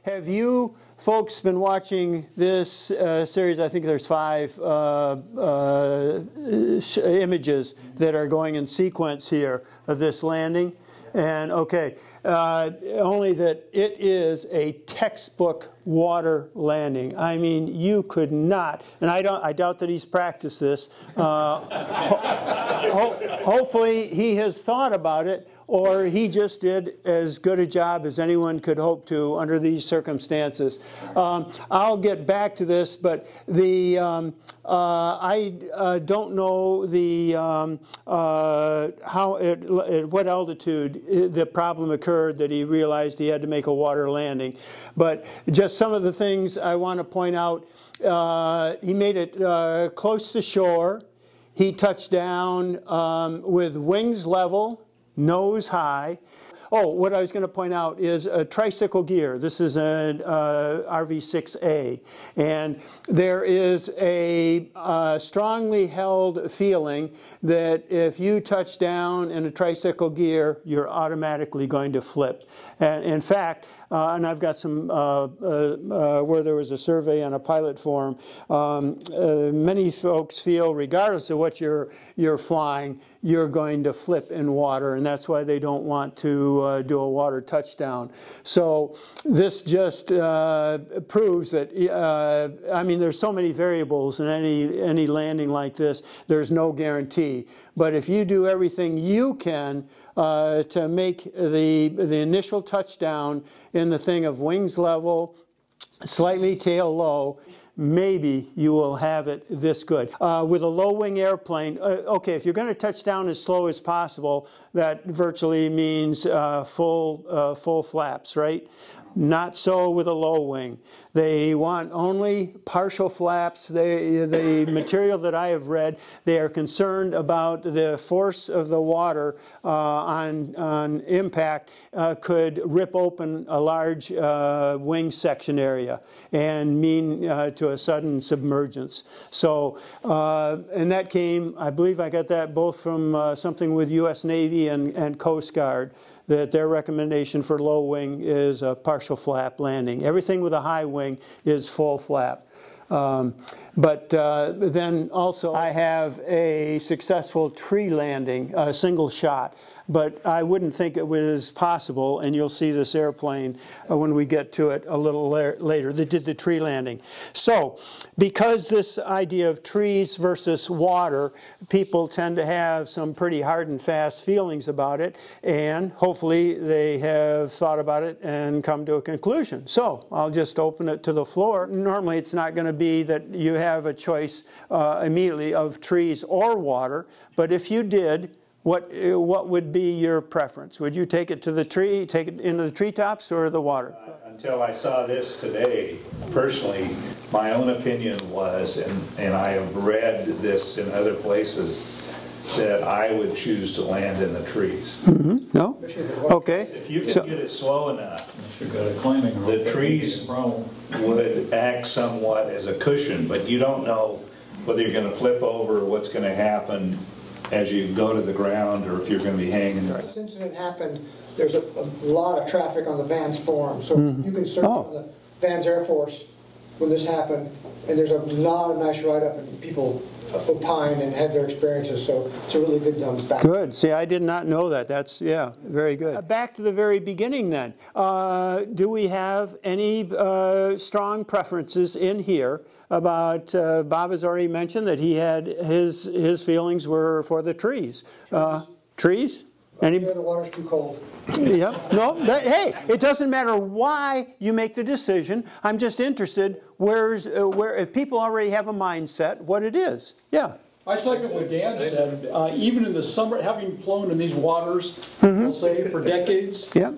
Have you folks been watching this series? I think there's 5 images that are going in sequence here of this landing. And okay, only that it is a textbook water landing. I mean, you could not, and I doubt that he's practiced this. Hopefully he has thought about it, or he just did as good a job as anyone could hope to under these circumstances. I'll get back to this, but the I don't know the at what altitude the problem occurred that he realized he had to make a water landing. But just some of the things I want to point out. He made it close to shore. He touched down with wings level, nose high. Oh, what I was going to point out is a tricycle gear. This is an RV6A. And there is a strongly held feeling that if you touch down in a tricycle gear, you're automatically going to flip. And in fact, and I've got some where there was a survey on a pilot forum, many folks feel regardless of what you're flying, you're going to flip in water, and that's why they don't want to do a water touchdown. So this just proves that, I mean, there's so many variables in any landing like this, there's no guarantee. But if you do everything you can to make the initial touchdown in the thing of wings level, slightly tail low, maybe you will have it this good. With a low-wing airplane, okay, if you're going to touch down as slow as possible, that virtually means full flaps, right? Not so with a low wing. They want only partial flaps. The material that I have read, they are concerned about the force of the water on impact could rip open a large wing section area and mean to a sudden submergence. So, and that came, I believe I got that both from something with U.S. Navy and Coast Guard, that their recommendation for low wing is a partial flap landing. Everything with a high wing is full flap. But then also I have a successful tree landing, a single shot. But I wouldn't think it was possible, and you'll see this airplane when we get to it a little later, that did the tree landing. So, because this idea of trees versus water, people tend to have some pretty hard and fast feelings about it, and hopefully they have thought about it and come to a conclusion. So, I'll just open it to the floor. Normally it's not going to be that you have a choice immediately of trees or water, but if you did, what would be your preference? Would you take it to the tree, take it into the treetops, or the water? Until I saw this today, personally, my own opinion was, and I have read this in other places, that I would choose to land in the trees. Mm-hmm. No? Okay. If you can get it slow enough, the trees would act somewhat as a cushion, but you don't know whether you're going to flip over or what's going to happen as you go to the ground, or if you're going to be hanging there. This incident happened, there's a lot of traffic on the Vans forum, so you can search on the Vans Air Force when this happened, and there's a lot of nice write-up, and people opine and have their experiences, so it's a really good background. Good. See, I did not know that. That's, yeah, very good. Back to the very beginning then. Do we have any strong preferences in here about, Bob has already mentioned that he had, his feelings were for the trees. Trees? The water's too cold. Yep. No, hey, it doesn't matter why you make the decision. I'm just interested where if people already have a mindset, what it is. Yeah. I second what Dan said. Even in the summer, having flown in these waters, I'll say for decades. Yeah.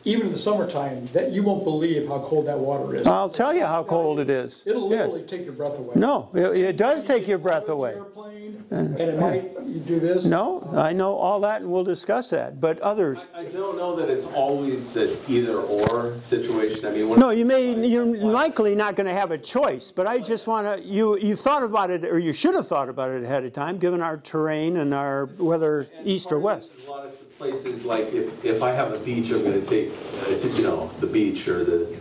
Even in the summertime, that you won't believe how cold that water is. I'll tell you how cold it is. It'll literally take your breath away. No, it does take your breath away. Airplane, and at night you do this. No, I know all that, and we'll discuss that. But others, I don't know that it's always the either-or situation. I mean, no, you're likely not going to have a choice. But I just want to you thought about it, or you should have thought about it ahead of time, given our terrain and our whether east or west. A lot of places, like if I have a beach, I'm going to take the beach or the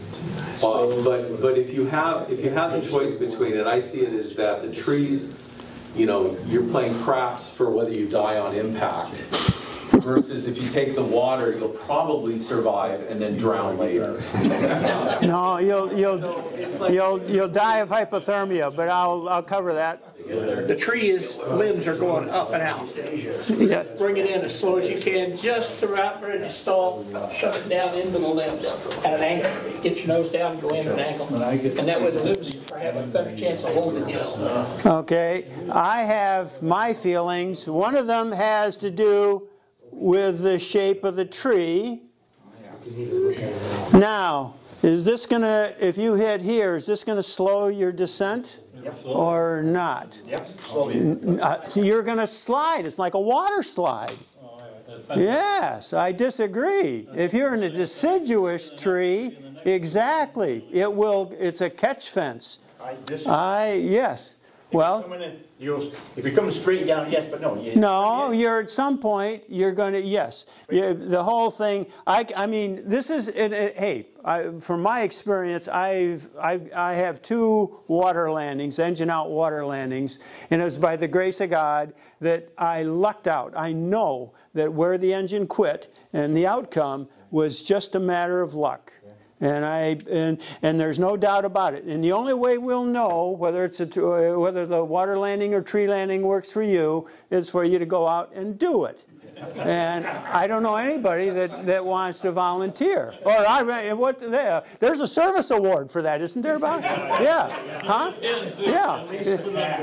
But if you have the choice between it, I see it as that the trees, you're playing craps for whether you die on impact. Versus if you take the water, you'll probably survive and then drown later. No, you'll die of hypothermia, but I'll cover that. The tree's limbs are going up and out. Yeah. Bring it in as slow as you can, just throughout ready to stall, shove it down into the limbs at an angle. Get your nose down and go in at an angle. And that way the limbs have a better chance of holding you. Okay, I have my feelings. One of them has to do with the shape of the tree. Now, is this going to, if you hit here, is this going to slow your descent? Or not? Yep. You're going to slide. It's like a water slide. Yes, I disagree. If you're in a deciduous tree, exactly, it's a catch fence. I disagree. Yes. Well, if you're coming straight down, yes, but no. No, you're at some point, you're going to, yes. The whole thing, I mean, this is, hey, from my experience, I have 2 water landings, engine out water landings, and it was by the grace of God that I lucked out. I know that where the engine quit and the outcome was just a matter of luck. And there's no doubt about it. And the only way we'll know whether the water landing or tree landing works for you is for you to go out and do it. And I don't know anybody that wants to volunteer. Or there's a service award for that, isn't there, Bob? Yeah. Huh? Yeah.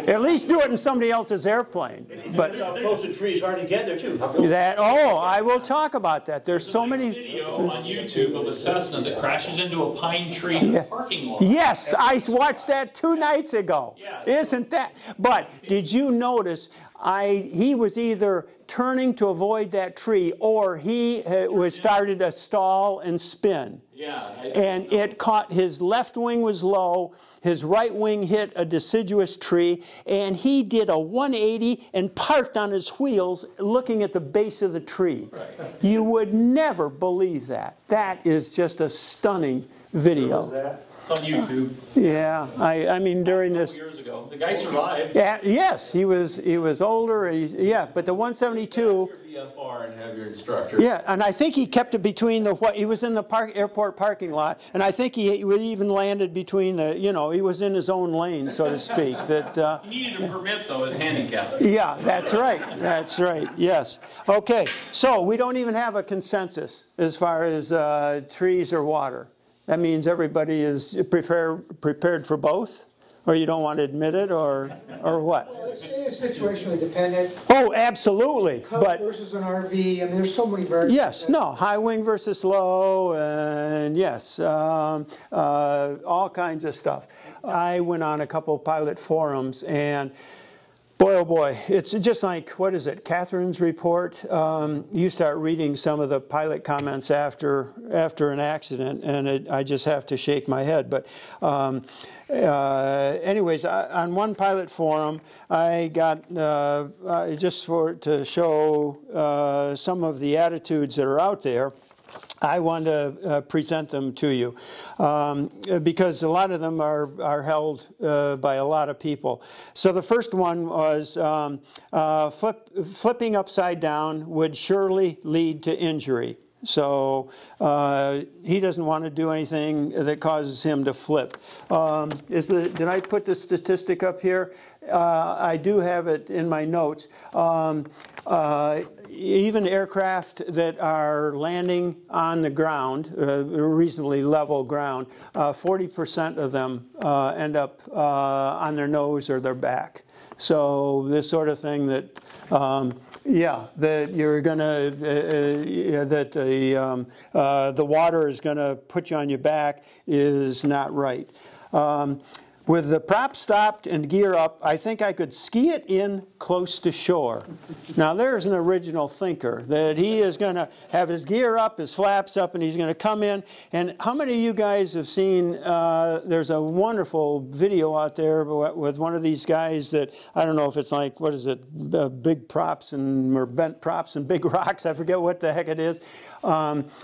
At least do it in somebody else's airplane. But how close the trees are together too. I will talk about that. There's so many video on YouTube of a Cessna that crashes into a pine tree in the parking lot. Yes, I watched that 2 nights ago. Yeah. Isn't that? But did you notice he was either turning to avoid that tree or he started to stall and spin. Yeah. And it caught, his left wing was low, his right wing hit a deciduous tree, and he did a 180 and parked on his wheels looking at the base of the tree. Right. You would never believe that. That is just a stunning video. It's on YouTube. Yeah, I mean during this. Years ago, the guy survived. Yeah, yes, he was older. But the 172. VFR and have your instructor. Yeah, and I think he kept it between he was in the airport parking lot, and I think he even landed between he was in his own lane, so to speak. He needed a permit though, as handicapped. Yeah, that's right. That's right. Yes. Okay, so we don't even have a consensus as far as trees or water. That means everybody is prepared for both, or you don't want to admit it, or what? Well, it's situationally dependent. Oh, absolutely. Cub versus an RV. I mean, there's so many variables. Yes, no, high wing versus low, and yes, all kinds of stuff. I went on a couple of pilot forums, and boy, oh boy, it's just like, what is it, Catherine's report? You start reading some of the pilot comments after an accident, and I just have to shake my head. But anyways, on one pilot forum, I got, to show some of the attitudes that are out there, I want to present them to you because a lot of them are held by a lot of people. So the first one was flipping upside down would surely lead to injury. So he doesn't want to do anything that causes him to flip. Did I put the statistic up here? I do have it in my notes. Even aircraft that are landing on the ground, reasonably level ground, 40% of them end up on their nose or their back. So this sort of thing that, that you're gonna, that the water is gonna put you on your back is not right. with the prop stopped and gear up, I think I could ski it in close to shore. Now there's an original thinker, that he is going to have his gear up, his flaps up, and he's going to come in. And how many of you guys have seen, there's a wonderful video out there with one of these guys that, I don't know if it's like, what is it, big props or bent props and big rocks, I forget what the heck it is.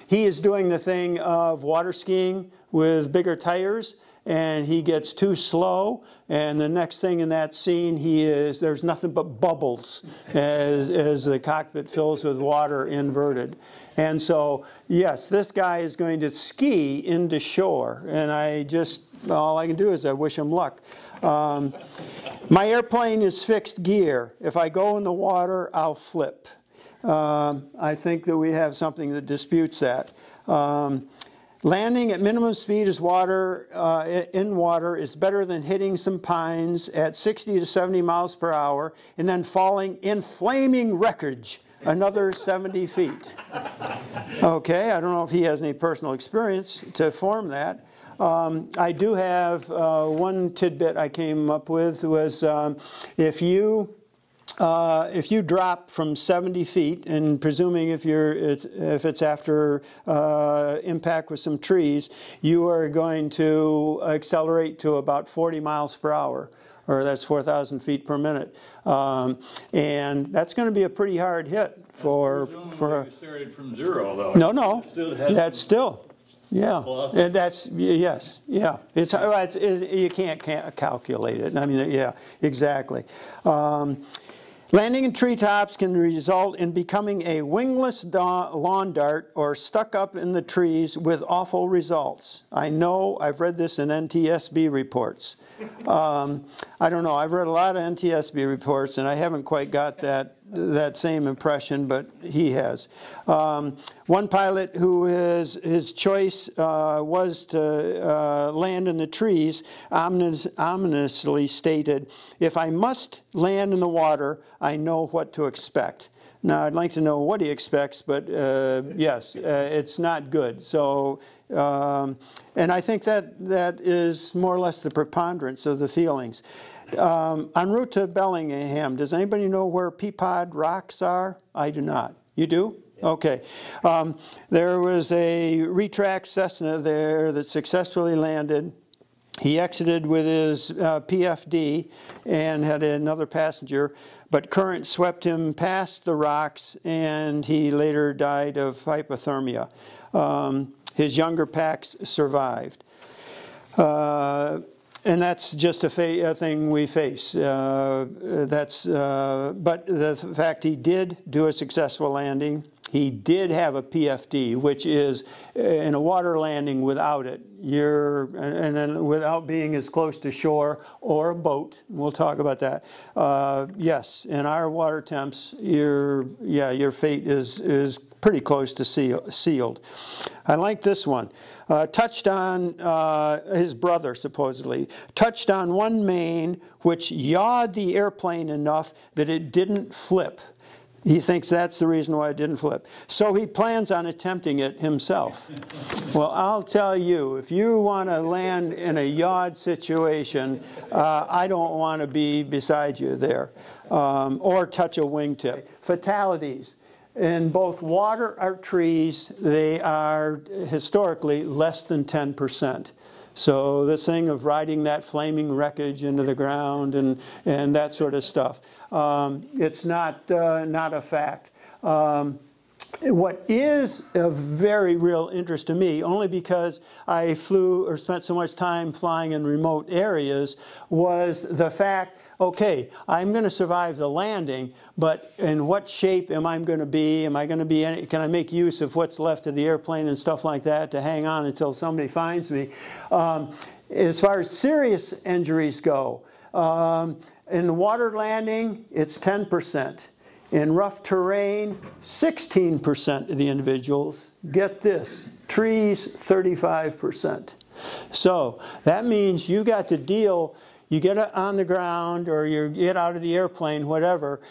He is doing the thing of water skiing with bigger tires, and he gets too slow, and the next thing in that scene, there's nothing but bubbles as the cockpit fills with water inverted. And so, yes, this guy is going to ski into shore, and all I can do is I wish him luck. My airplane is fixed gear. If I go in the water, I'll flip. I think that we have something that disputes that. Landing at minimum speed in water is better than hitting some pines at 60 to 70 miles per hour and then falling in flaming wreckage another 70 feet. Okay, I don't know if he has any personal experience to form that. I do have one tidbit I came up with was if you drop from 70 feet, and presuming if it's after impact with some trees, you are going to accelerate to about 40 miles per hour, or that's 4,000 feet per minute, and that's going to be a pretty hard hit for. You started from zero, though. No, that's still. Yeah, and that's, yes, yeah. You can't calculate it. I mean, yeah, exactly. Landing in treetops can result in becoming a wingless lawn dart or stuck up in the trees with awful results. I know, I've read this in NTSB reports. I don't know, I've read a lot of NTSB reports and I haven't quite got that same impression, but he has. One pilot who his choice was to land in the trees ominously stated, "If I must land in the water, I know what to expect." Now, I'd like to know what he expects, but yes, it's not good. So, and I think that is more or less the preponderance of the feelings. En route to Bellingham, does anybody know where Peapod Rocks are? I do not. You do? Okay. There was a retract Cessna there that successfully landed. He exited with his PFD and had another passenger, but current swept him past the rocks, and he later died of hypothermia. His younger packs survived. And that's just a thing we face. But the fact he did do a successful landing, he did have a PFD, which is in a water landing without it. And then without being as close to shore or a boat. We'll talk about that. Yes, in our water temps, your fate is pretty close to sealed. I like this one. Touched on his brother, supposedly, touched on one main which yawed the airplane enough that it didn't flip. He thinks that's the reason why it didn't flip. So he plans on attempting it himself. Well, I'll tell you, if you want to land in a yawed situation, I don't want to be beside you there. Or touch a wingtip. Fatalities. In both water or trees, they are historically less than 10%. So this thing of riding that flaming wreckage into the ground and that sort of stuff, it's not a fact. What is of very real interest to me, only because I flew or spent so much time flying in remote areas, was the fact, okay, I'm going to survive the landing, but in what shape am I going to be? Can I make use of what's left of the airplane and stuff like that to hang on until somebody finds me? As far as serious injuries go, in water landing, it's 10%. In rough terrain, 16% of the individuals. Get this, trees, 35%. So that means you got to deal. You get on the ground or you get out of the airplane, whatever,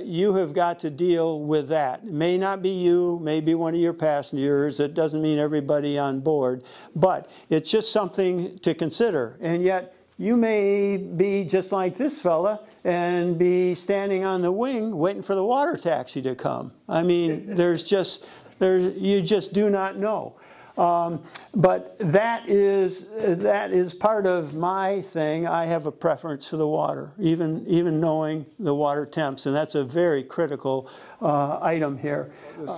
you have got to deal with that. It may not be you, may be one of your passengers. It doesn't mean everybody on board. But it's just something to consider. And yet, you may be just like this fella and be standing on the wing waiting for the water taxi to come. I mean, you just do not know. But that is part of my thing. I have a preference for the water, even knowing the water temps, and that's a very critical item here.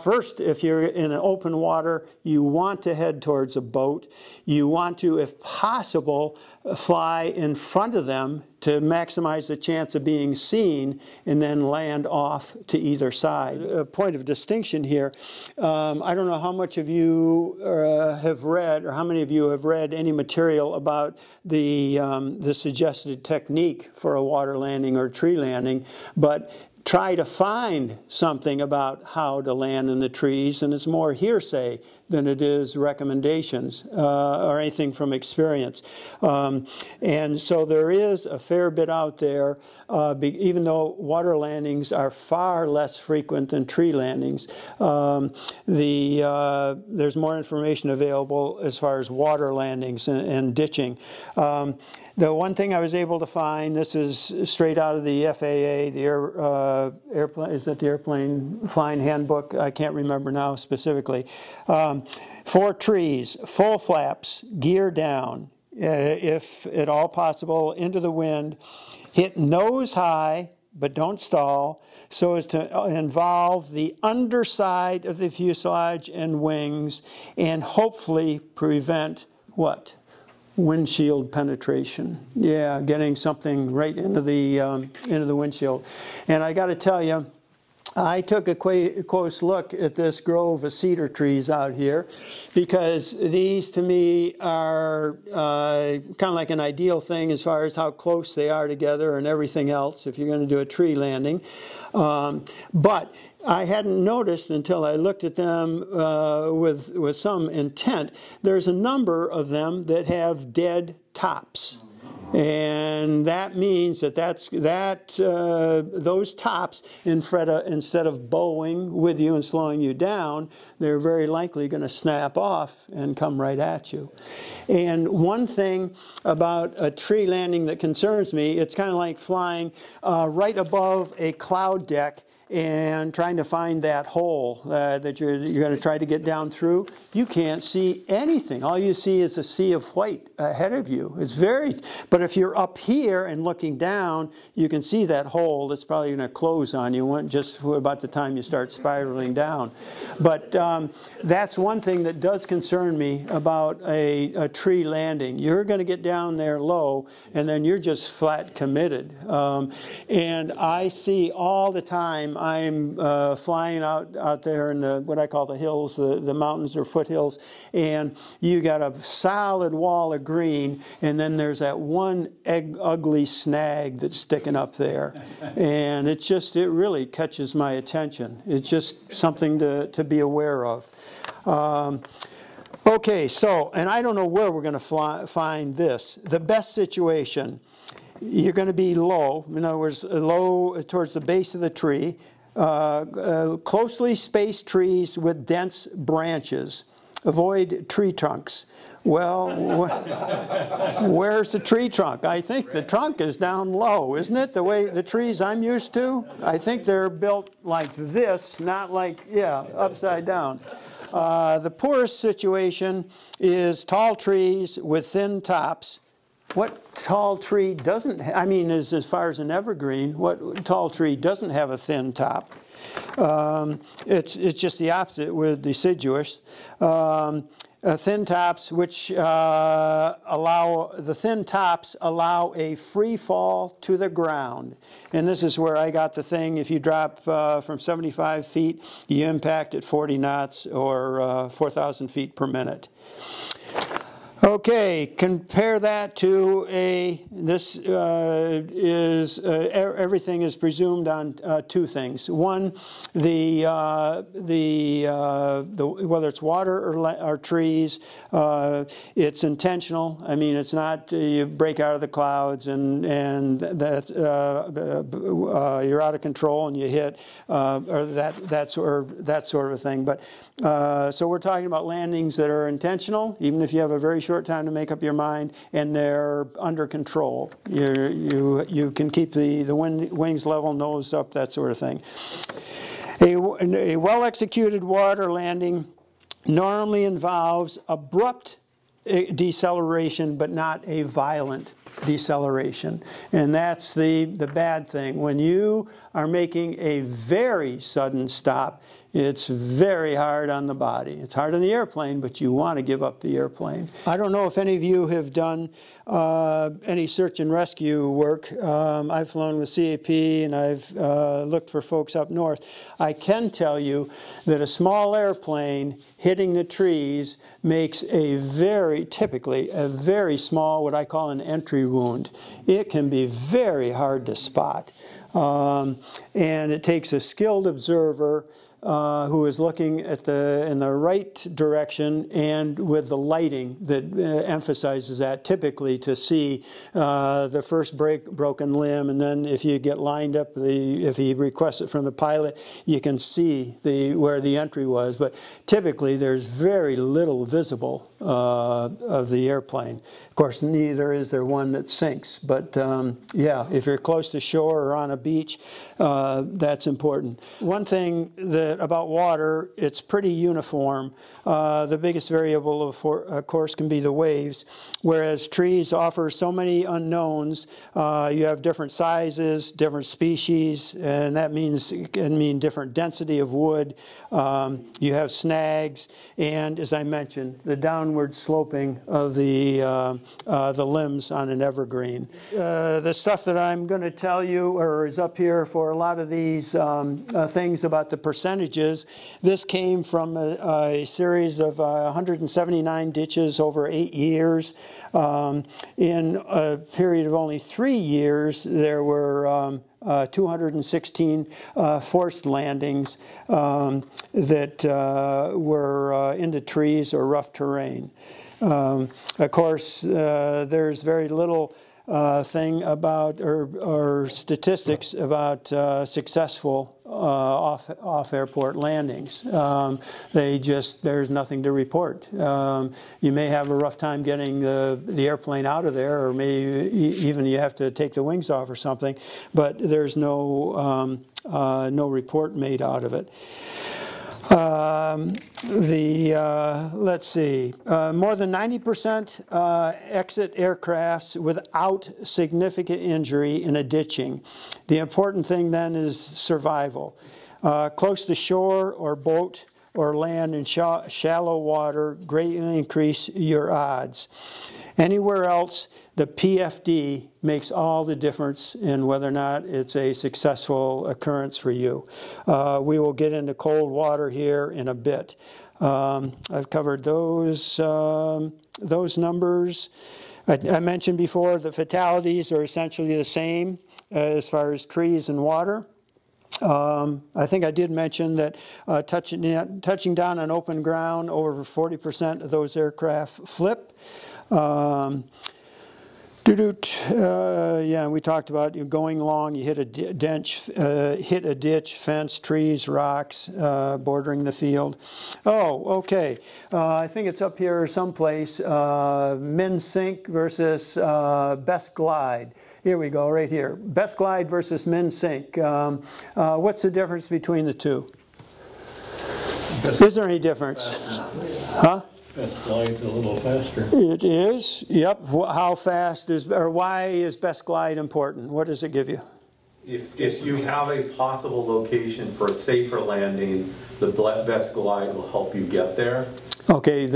First, if you're in an open water, you want to head towards a boat. You want to, if possible, fly in front of them to maximize the chance of being seen, and then land off to either side. A point of distinction here, I don't know how much of you have read, or how many of you have read any material about the suggested technique for a water landing or tree landing, but try to find something about how to land in the trees, and it's more hearsay than it is recommendations or anything from experience. And so there is a fair bit out there, even though water landings are far less frequent than tree landings. There's more information available as far as water landings and ditching. The one thing I was able to find, this is straight out of the FAA, the airplane, is that the airplane flying handbook? I can't remember now specifically. For trees, full flaps, gear down, if at all possible, into the wind, hit nose high, but don't stall, so as to involve the underside of the fuselage and wings, and hopefully prevent what? Windshield penetration. Yeah, getting something right into the windshield. And I got to tell you, I took a close look at this grove of cedar trees out here, because these to me are kind of like an ideal thing as far as how close they are together and everything else if you're going to do a tree landing. But I hadn't noticed until I looked at them with some intent. There's a number of them that have dead tops. And that means that those tops, instead of bowing with you and slowing you down, they're very likely going to snap off and come right at you. And one thing about a tree landing that concerns me, it's kind of like flying right above a cloud deck and trying to find that hole that you're going to try to get down through. You can't see anything. All you see is a sea of white ahead of you. But if you're up here and looking down, you can see that hole that's probably going to close on you just about the time you start spiraling down. But that's one thing that does concern me about a tree landing. You're going to get down there low, and then you're just flat committed. And I see all the time, I'm flying out there in what I call the hills, the mountains or foothills, and you got a solid wall of green, and then there's that one ugly snag that's sticking up there. And it really catches my attention. It's just something to be aware of. Okay, so, and I don't know where we're going to find this. The best situation, you're going to be low, in other words, low towards the base of the tree, closely spaced trees with dense branches. Avoid tree trunks. Well, where's the tree trunk? I think the trunk is down low, isn't it? The way the trees I'm used to, I think they're built like this, not like, upside down. The poorest situation is tall trees with thin tops. What tall tree doesn't, as far as an evergreen, what tall tree doesn't have a thin top? It's just the opposite with deciduous. Thin tops, which allow a free fall to the ground. And this is where I got the thing, if you drop from 75 feet, you impact at 40 knots or 4,000 feet per minute. Okay, compare that to everything is presumed on two things. One, whether it's water or trees, it's intentional. It's not you break out of the clouds and that's you're out of control and you hit or that sort of thing. But so we're talking about landings that are intentional, even if you have a very short short time to make up your mind, and they're under control. You can keep the wings level, nose up, that sort of thing. A well-executed water landing normally involves abrupt deceleration, but not a violent deceleration. And that's the bad thing. When you are making a very sudden stop, it's very hard on the body. It's hard on the airplane, but you want to give up the airplane. I don't know if any of you have done any search and rescue work. I've flown with CAP, and I've looked for folks up north. I can tell you that a small airplane hitting the trees makes typically a very small, what I call an entry wound. It can be very hard to spot. And it takes a skilled observer who is looking at in the right direction and with the lighting that emphasizes that, typically to see the first broken limb, and then if you get lined up, if he requests it from the pilot, you can see where the entry was. But typically there's very little visible of the airplane. Of course, neither is there one that sinks, but yeah, if you're close to shore or on a beach, that's important. One thing about water, it's pretty uniform. The biggest variable, of course, can be the waves, whereas trees offer so many unknowns. You have different sizes, different species, and that can mean different density of wood. You have snags, and as I mentioned, the downward sloping of the limbs on an evergreen. The stuff that I'm going to tell you, or is up here for a lot of these things about the percentages, this came from a series of 179 ditches over 8 years. In a period of only 3 years, there were 216 forced landings that were into trees or rough terrain. Of course, there's very little thing about or statistics about successful off airport landings. There's nothing to report. You may have a rough time getting the airplane out of there, or maybe even you have to take the wings off or something, but there's no report made out of it. Let's see, more than 90% exit aircrafts without significant injury in a ditching. The important thing then is survival. Close to shore or boat or land in shallow water greatly increase your odds. Anywhere else, the PFD makes all the difference in whether or not it's a successful occurrence for you. We will get into cold water here in a bit. I've covered those numbers. I mentioned before the fatalities are essentially the same as far as trees and water. I think I did mention that touching down on open ground, over 40% of those aircraft flip. Yeah, we talked about you going along, you hit a ditch, fence, trees, rocks, bordering the field. Oh, okay. I think it's up here someplace. Min Sink versus Best Glide. Here we go, right here. Best Glide versus Min Sink. What's the difference between the two? Is there any difference? Huh? Best Glide's a little faster. It is. Yep. How fast why is Best Glide important? What does it give you? If you have a possible location for a safer landing, the Best Glide will help you get there. Okay,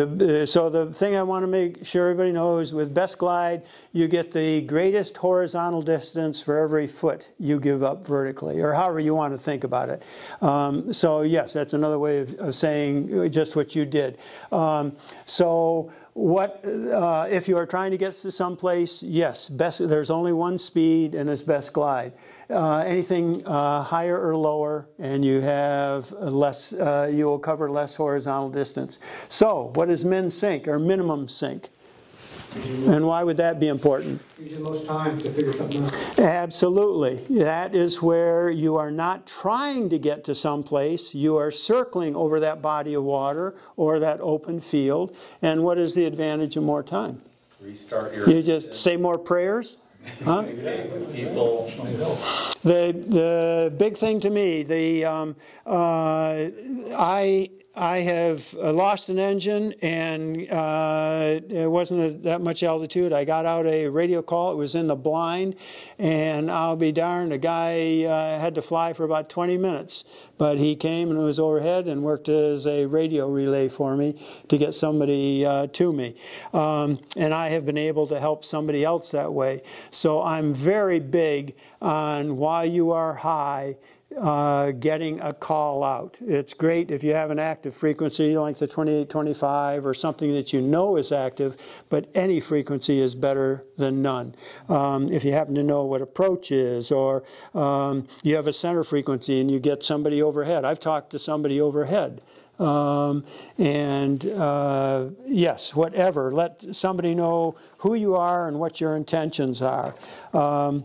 so the thing I want to make sure everybody knows, with Best Glide, you get the greatest horizontal distance for every foot you give up vertically, or however you want to think about it. So yes, that's another way of saying just what you did. So what if you are trying to get to someplace? Yes, there's only one speed, and it's Best Glide. Anything higher or lower, and you have less, you will cover less horizontal distance. So, what is min sink or minimum sink? And why would that be important? Gives you the most time to figure something out. Absolutely. That is where you are not trying to get to some place. You are circling over that body of water or that open field. And what is the advantage of more time? Restart your... You just say more prayers? Huh? People... The big thing to me, I have lost an engine, and it wasn't that much altitude. I got out a radio call. It was in the blind, and I'll be darned, the guy had to fly for about 20 minutes. But he came and was overhead and worked as a radio relay for me to get somebody to me. And I have been able to help somebody else that way. So I'm very big on, while you are high, getting a call out. It's great if you have an active frequency like the 2825 or something that you know is active, but any frequency is better than none. If you happen to know what approach is, or you have a center frequency and you get somebody overhead. I've talked to somebody overhead. Yes, whatever. Let somebody know who you are and what your intentions are. As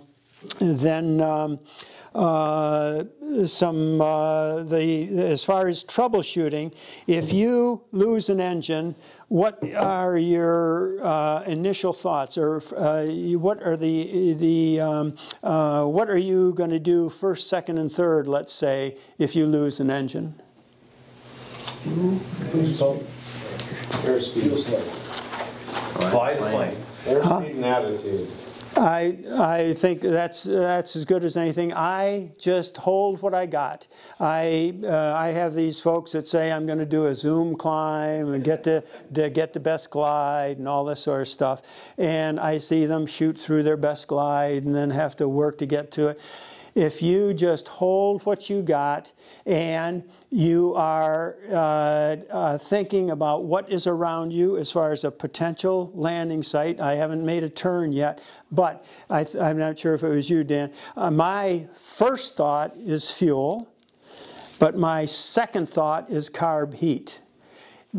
far as troubleshooting, if you lose an engine, what are your initial thoughts, or what are what are you going to do first, second, and third? Let's say if you lose an engine. Airspeed. Fly the plane. Airspeed and attitude. I think that's as good as anything. I just hold what I got. I have these folks that say I'm going to do a Zoom climb and get the best glide and all this sort of stuff, and I see them shoot through their best glide and then have to work to get to it. If you just hold what you got and you are thinking about what is around you as far as a potential landing site. I haven't made a turn yet, but I'm not sure if it was you, Dan. My first thought is fuel, but my second thought is carb heat.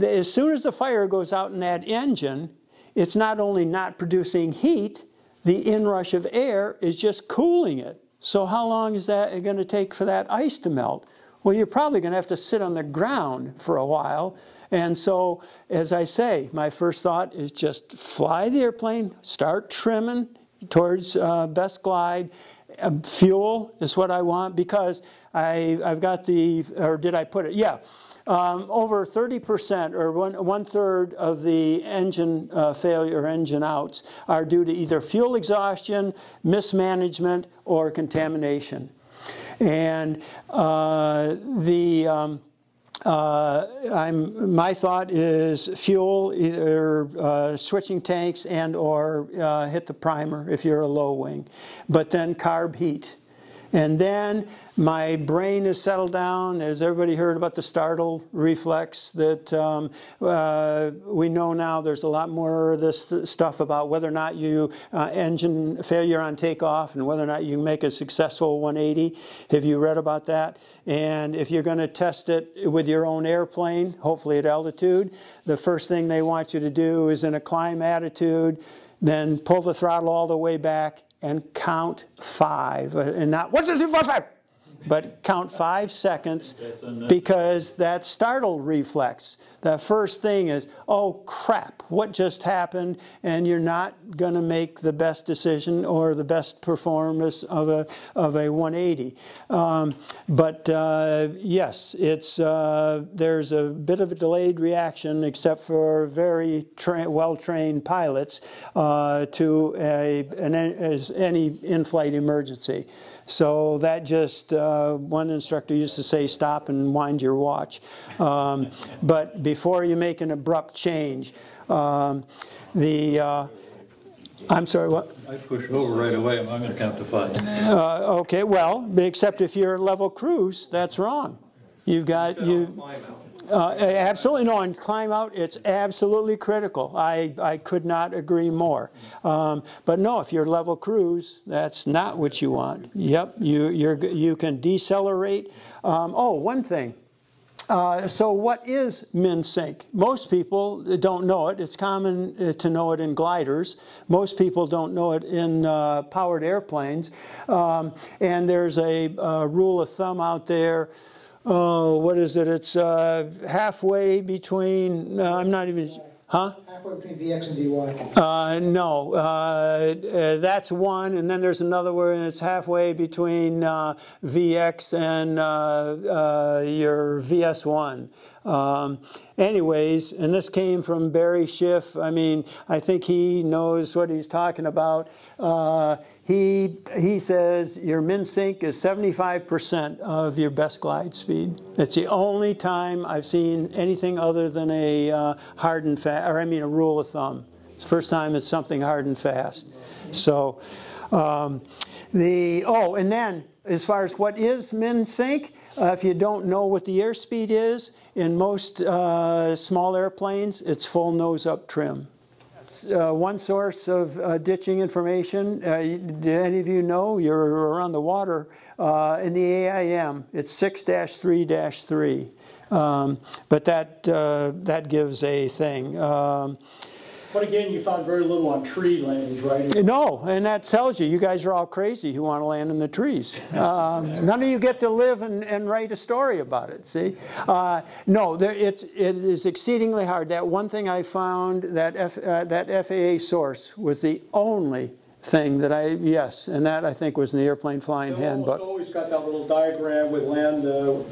As soon as the fire goes out in that engine, it's not only not producing heat, the inrush of air is just cooling it. So how long is that going to take for that ice to melt? Well, you're probably going to have to sit on the ground for a while. And so, as I say, my first thought is just fly the airplane, start trimming towards best glide. Fuel is what I want, because I've got or did I put it? Yeah. Over 30% or one third of the engine failure or engine outs are due to either fuel exhaustion, mismanagement, or contamination. And my thought is fuel, either switching tanks and or hit the primer if you're a low wing, but then carb heat. And then my brain is settled down. Has everybody heard about the startle reflex? That we know now there's a lot more of this stuff about whether or not you engine failure on takeoff and whether or not you can make a successful 180. Have you read about that? And if you're going to test it with your own airplane, hopefully at altitude, the first thing they want you to do is in a climb attitude, then pull the throttle all the way back and count 5. And not 1, 2, 3, 4, 5. But count 5 seconds, because that startle reflex. The first thing is, oh crap, what just happened? And you're not going to make the best decision or the best performance of a 180. Yes, it's there's a bit of a delayed reaction, except for very well-trained pilots, to any in-flight emergency. So that just, one instructor used to say, stop and wind your watch. But before you make an abrupt change, I'm sorry, what? I push over right away, I'm not going to count to 5. Okay, well, except if you're level cruise, that's wrong. You've got, absolutely no, on climb out, it's absolutely critical. I could not agree more. But no, if you're level cruise, that's not what you want. Yep, you can decelerate. One thing. So what is min sink? Most people don't know it. It's common to know it in gliders. Most people don't know it in powered airplanes. And there's a rule of thumb out there. What is it? It's halfway between, I'm not even, huh? Halfway between VX and VY. No, that's one, and then there's another word, and it's halfway between VX and your VS1. Anyways, and this came from Barry Schiff. I mean, I think he knows what he's talking about. He says your min sink is 75% of your best glide speed. It's the only time I've seen anything other than a hard and fast, or I mean a rule of thumb. It's the first time it's something hard and fast. So and then as far as what is min sink, if you don't know what the airspeed is, in most small airplanes, it's full nose-up trim. One source of ditching information, do any of you know, you're around the water, in the AIM, it's 6-3-3. But that gives a thing. But again, you found very little on tree landings, right? No, and that tells you guys are all crazy who want to land in the trees. None of you get to live and write a story about it, see? No, it is exceedingly hard. That one thing I found, that FAA source was the only thing that and that I think was in the Airplane Flying Handbook. Almost always got that little diagram with land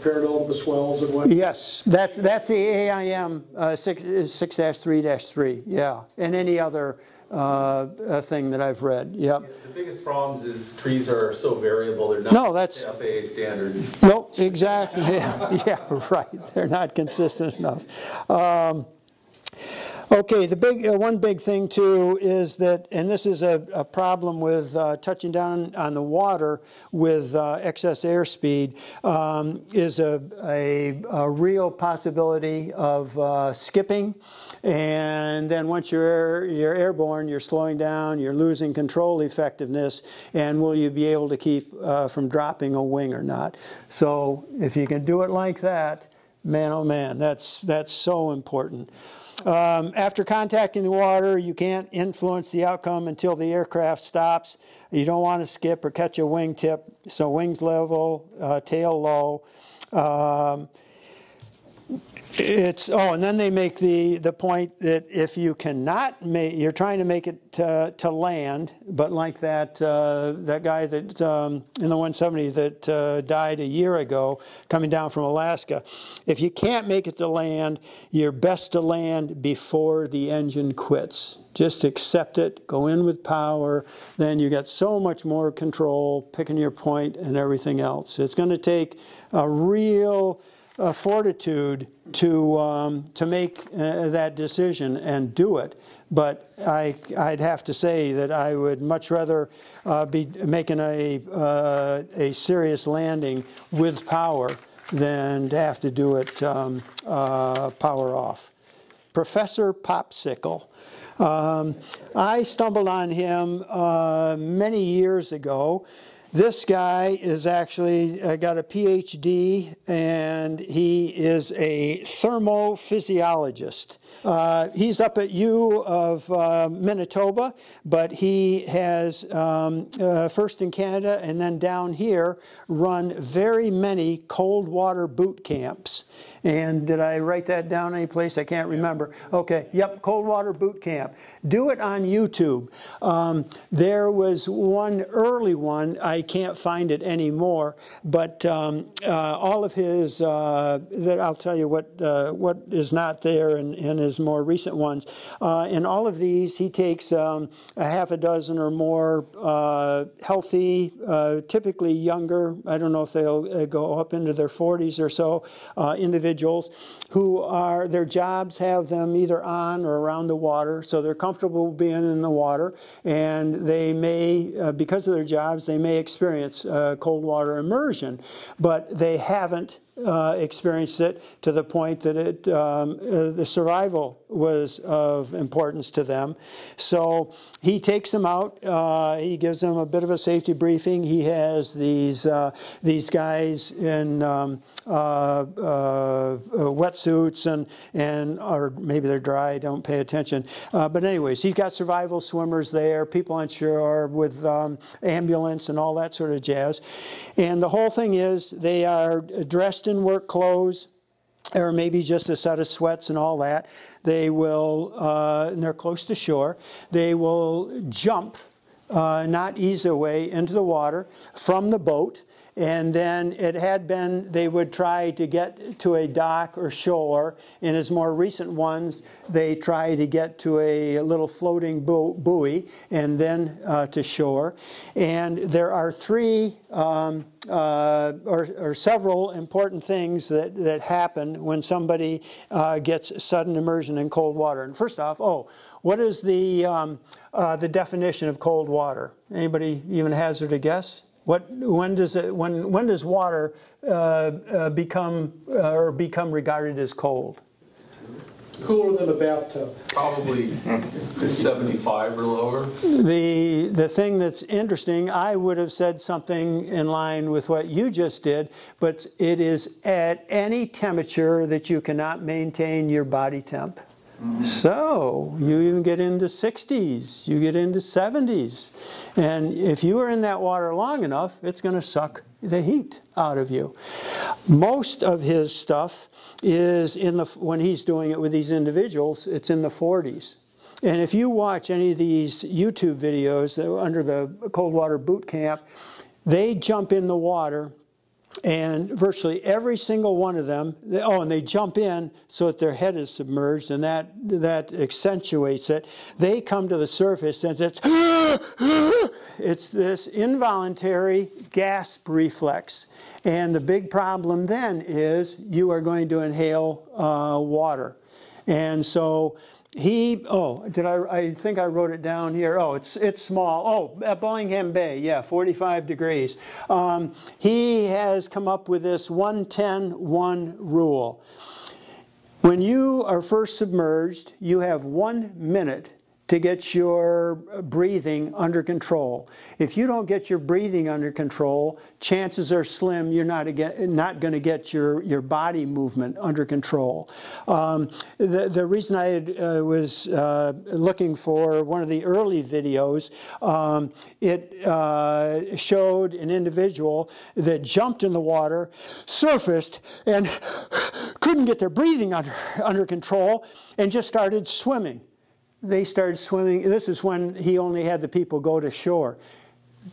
parallel to the swells and what. Yes, that's the AIM 6-3-3, yeah, and any other thing that I've read, yep. The biggest problems is trees are so variable, they're not FAA standards. No, exactly, yeah, right, they're not consistent enough. Okay, the one big thing too is that, and this is a problem with touching down on the water with excess airspeed, is a real possibility of skipping, and then once you're airborne, you're slowing down, you're losing control effectiveness, and will you be able to keep from dropping a wing or not? So if you can do it like that, man, oh man, that's so important. After contacting the water, you can't influence the outcome until the aircraft stops. You don't want to skip or catch a wingtip, so wings level, tail low. And then they make the point that if you cannot you're trying to make it to land, but like that guy that in the 170 that died a year ago coming down from Alaska, if you can't make it to land, you're best to land before the engine quits. Just accept it, go in with power, then you got so much more control, picking your point and everything else. It's going to take a real fortitude to make that decision and do it. But I'd have to say that I would much rather be making a serious landing with power than to have to do it power off. Professor Popsicle. I stumbled on him many years ago. This guy is actually got a PhD, and he is a thermophysiologist. He's up at U of Manitoba, but he has, first in Canada and then down here, run very many cold water boot camps. And did I write that down any place? I can't remember. Okay, yep, cold water boot camp. Do it on YouTube. There was one early one, I can't find it anymore, but all of his, I'll tell you what is not there in his more recent ones. In all of these, he takes a half a dozen or more healthy, typically younger, I don't know if they'll go up into their 40s or so, individuals who are, their jobs have them either on or around the water, so they're comfortable being in the water, and they may, because of their jobs, they may experience cold water immersion, but they haven't experienced it to the point that the survival was of importance to them. So he takes them out. He gives them a bit of a safety briefing. He has these guys in wetsuits and or maybe they're dry. Don't pay attention. But anyways, he's got survival swimmers there, people on shore with ambulance and all that sort of jazz. And the whole thing is they are dressed in work clothes, or maybe just a set of sweats and all that. They will, and they're close to shore, they will jump, not ease their way into the water from the boat. And then it had been, they would try to get to a dock or shore. In his more recent ones, they try to get to a little floating buoy and then to shore. And there are three or several important things that happen when somebody gets sudden immersion in cold water. And first off, what is the definition of cold water? Anybody even hazard a guess? When does water become regarded as cold? Cooler than a bathtub. Probably 75 or lower. The thing that's interesting, I would have said something in line with what you just did, but it is at any temperature that you cannot maintain your body temp. So you even get into 60s, you get into 70s. And if you are in that water long enough, it's going to suck the heat out of you. Most of his stuff is when he's doing it with these individuals, it's in the 40s. And if you watch any of these YouTube videos under the cold water boot camp, they jump in the water. And virtually every single one of them, and they jump in so that their head is submerged, and that accentuates it. They come to the surface, and it's this involuntary gasp reflex. And the big problem then is you are going to inhale water. And so I think I wrote it down here. It's small. At Bellingham Bay, 45 degrees. He has come up with this 1-10-1 rule. When you are first submerged, you have 1 minute to get your breathing under control. If you don't get your breathing under control, chances are slim you're not going to get your body movement under control. The reason I was looking for one of the early videos, it showed an individual that jumped in the water, surfaced, and couldn't get their breathing under control, and just started swimming. They started swimming. This is when he only had the people go to shore.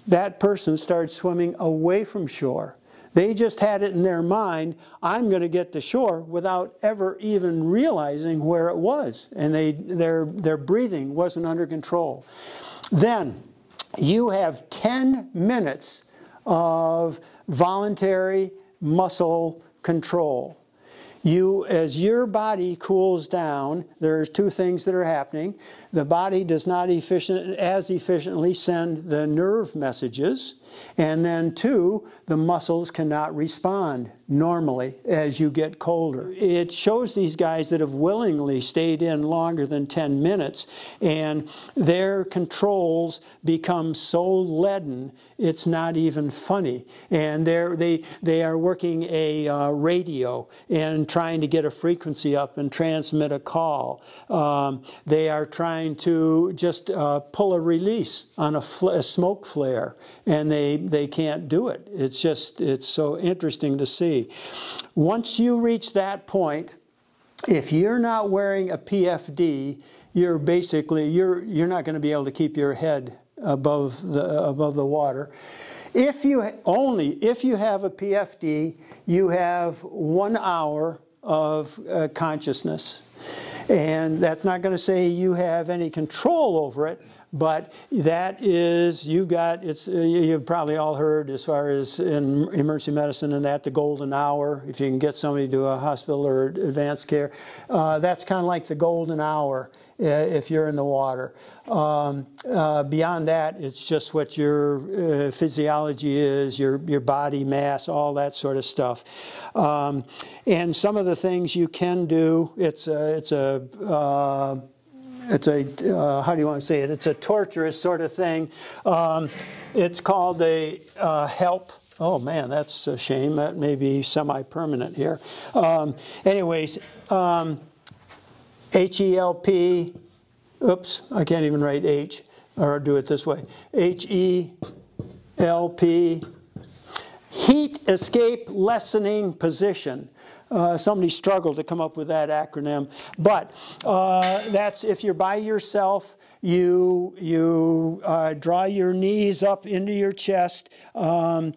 That person started swimming away from shore. They just had it in their mind, I'm going to get to shore, without ever even realizing where it was. And their breathing wasn't under control. Then you have 10 minutes of voluntary muscle control. As your body cools down, there's two things that are happening. The body does not as efficiently send the nerve messages. And then two, the muscles cannot respond normally as you get colder. It shows these guys that have willingly stayed in longer than 10 minutes, and their controls become so leaden, it's not even funny. And they are working a radio and trying to get a frequency up and transmit a call. They are trying to just pull a release on a smoke flare, and they can't do it. It's so interesting to see. Once you reach that point, if you're not wearing a PFD, you're not going to be able to keep your head above the water. If you have a PFD, you have 1 hour of consciousness. And that's not going to say you have any control over it, but that is, you've probably all heard, as far as in emergency medicine and that, the golden hour. If you can get somebody to a hospital or advanced care, that's kind of like the golden hour. if you're in the water. Beyond that, it's just what your physiology is, your body mass, all that sort of stuff. And some of the things you can do, it's a how do you want to say it? It's a torturous sort of thing. It's called a HELP. Oh man, that's a shame. That may be semi-permanent here. Anyways, HELP. Oops, I can't even write H, or do it this way. HELP. Heat escape lessening position. Somebody struggled to come up with that acronym, but that's if you're by yourself. You draw your knees up into your chest and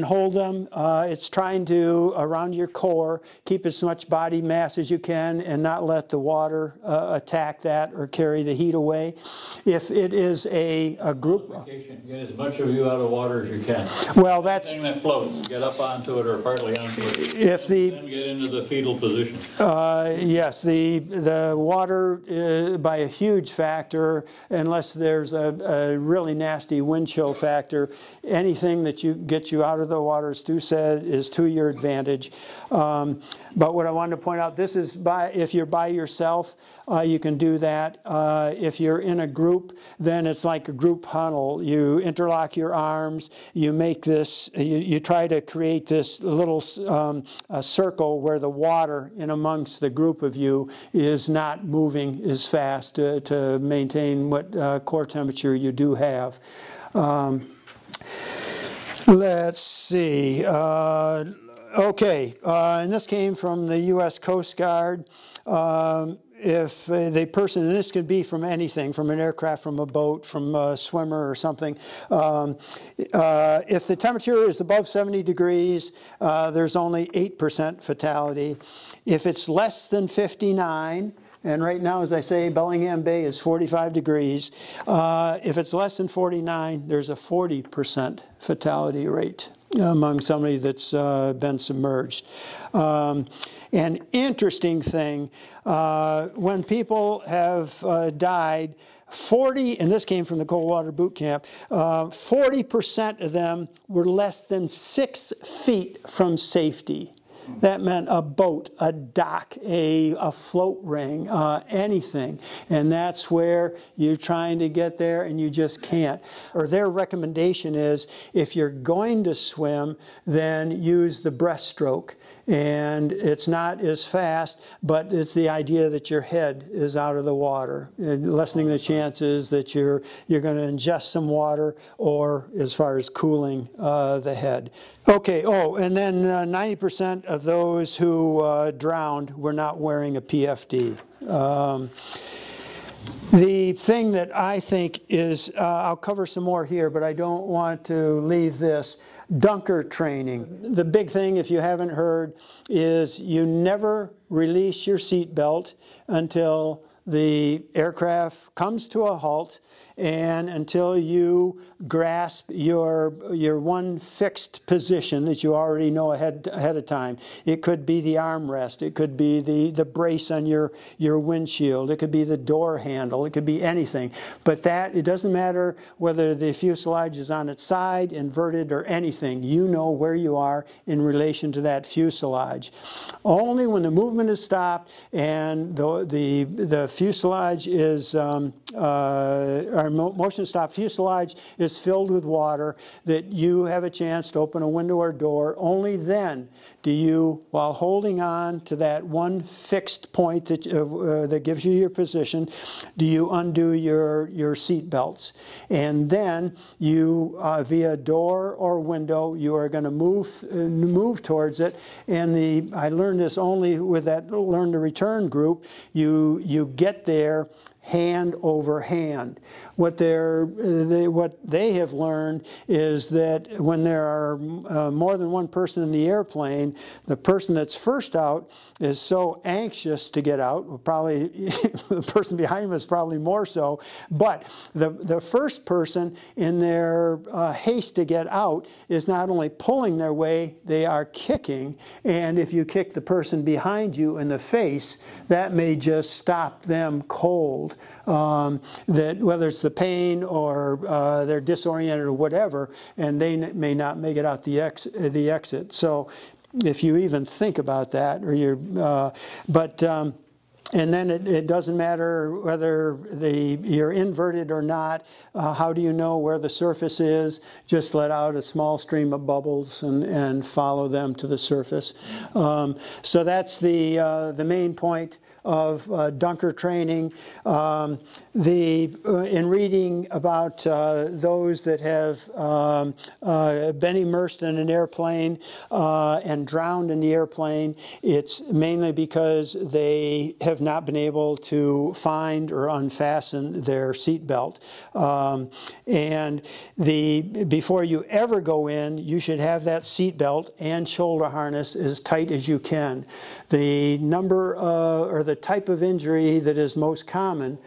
hold them. It's trying to, around your core, keep as much body mass as you can and not let the water attack that or carry the heat away. If it is a group... Get as much of you out of water as you can. Well, that's... Anything that floats, get up onto it or partly onto it. If the... Then get into the fetal position. Yes, the water, by a huge factor, unless there's a really nasty wind chill factor, anything that gets you out of the water, as Stu said, is to your advantage. But what I wanted to point out, this is if you're by yourself, you can do that. If you're in a group, then it's like a group huddle. You interlock your arms. You make this. You try to create this little circle where the water in amongst the group of you is not moving as fast to maintain what core temperature you do have. Let's see. Okay, and this came from the U.S. Coast Guard. If the person, and this could be from anything, from an aircraft, from a boat, from a swimmer or something, if the temperature is above 70 degrees, there's only 8% fatality. If it's less than 59, and right now, as I say, Bellingham Bay is 45 degrees. If it's less than 49, there's a 40% fatality rate among somebody that's been submerged. An interesting thing, when people have died, 40, and this came from the cold water boot camp, 40% of them were less than 6 feet from safety. That meant a boat, a dock, a float ring, anything. And that's where you're trying to get there and you just can't. Or their recommendation is, if you're going to swim, then use the breaststroke. And it's not as fast, but it's the idea that your head is out of the water, and lessening the chances that you're going to ingest some water, or as far as cooling the head. Okay, and then 90% of those who drowned were not wearing a PFD. The thing that I think is, I'll cover some more here, but I don't want to leave this. Dunker training. The big thing, if you haven't heard, is you never release your seatbelt until the aircraft comes to a halt and until you grasp your one fixed position that you already know ahead of time. It could be the armrest, it could be the brace on your windshield, it could be the door handle, it could be anything. But it doesn't matter whether the fuselage is on its side, inverted, or anything. You know where you are in relation to that fuselage. Only when the movement is stopped and the fuselage is our motion stop fuselage is filled with water, that you have a chance to open a window or door. Only then do you, while holding on to that one fixed point that gives you your position, do you undo your seat belts. And then you, via door or window, you are going to move towards it. And I learned this only with that Learn to Return group. You get there hand over hand. What they have learned is that when there are more than one person in the airplane, airplane, the person that's first out is so anxious to get out, well, probably the person behind him is probably more so, but the first person in their haste to get out is not only pulling their way, they are kicking, and if you kick the person behind you in the face, that may just stop them cold. That whether it's the pain or they're disoriented or whatever, and they may not make it out the exit. So if you even think about that, or and then it doesn't matter whether you're inverted or not. How do you know where the surface is? Just let out a small stream of bubbles and follow them to the surface. So that's the main point of dunker training. In reading about those that have been immersed in an airplane and drowned in the airplane, it's mainly because they have not been able to find or unfasten their seat belt. And before you ever go in, you should have that seat belt and shoulder harness as tight as you can. The number or the type of injury that is most common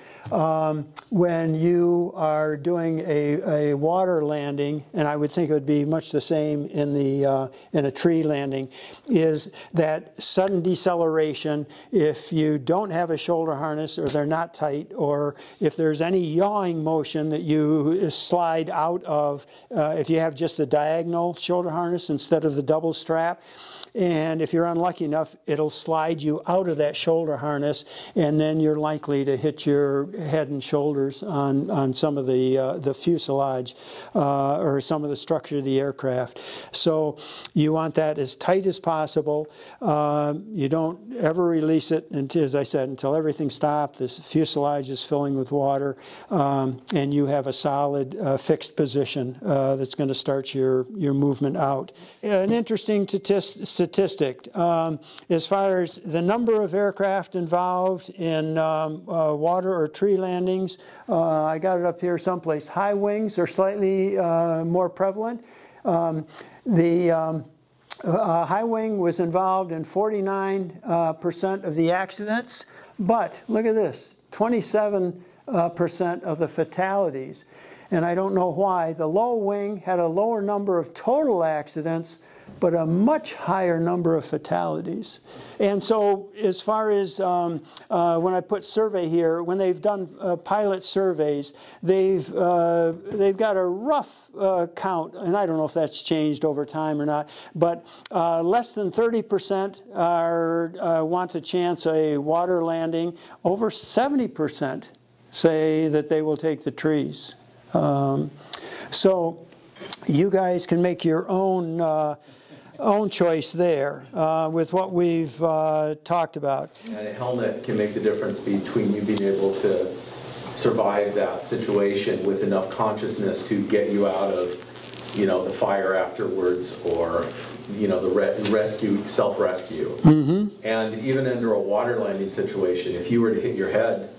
when you are doing a water landing, and I would think it would be much the same in a tree landing, is that sudden deceleration. If you don't have a shoulder harness, or they're not tight, or if there's any yawing motion that you slide out of, if you have just the diagonal shoulder harness instead of the double strap, and if you're unlucky enough, it'll slide you out of that shoulder harness, and then you're likely to hit your head and shoulders on some of the fuselage or some of the structure of the aircraft. So you want that as tight as possible. You don't ever release it until, as I said, until everything's stopped, the fuselage is filling with water, and you have a solid fixed position that's going to start your movement out. An interesting statistic as far as the number of aircraft involved in water or tree landings. I got it up here someplace. High wings are slightly more prevalent. The high wing was involved in 49% of the accidents, but look at this, 27% of the fatalities. And I don't know why. The low wing had a lower number of total accidents, but a much higher number of fatalities. And so as far as when I put survey here, when they've done pilot surveys, they've got a rough count, and I don't know if that's changed over time or not, but less than 30% want to chance a water landing. Over 70% say that they will take the trees. So you guys can make your own choice there with what we've talked about. And a helmet can make the difference between you being able to survive that situation with enough consciousness to get you out of, the fire afterwards, or, the rescue, self-rescue. Mm-hmm. And even under a water landing situation, if you were to hit your head,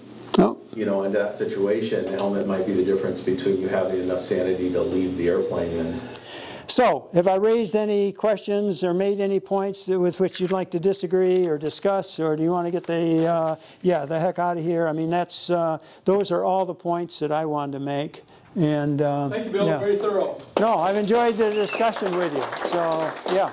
in that situation, the helmet might be the difference between you having enough sanity to leave the airplane. So, have I raised any questions or made any points with which you'd like to disagree or discuss, or do you want to get the heck out of here? I mean, that's those are all the points that I wanted to make. And thank you, Bill. Very thorough. No, I've enjoyed the discussion with you. So, yeah.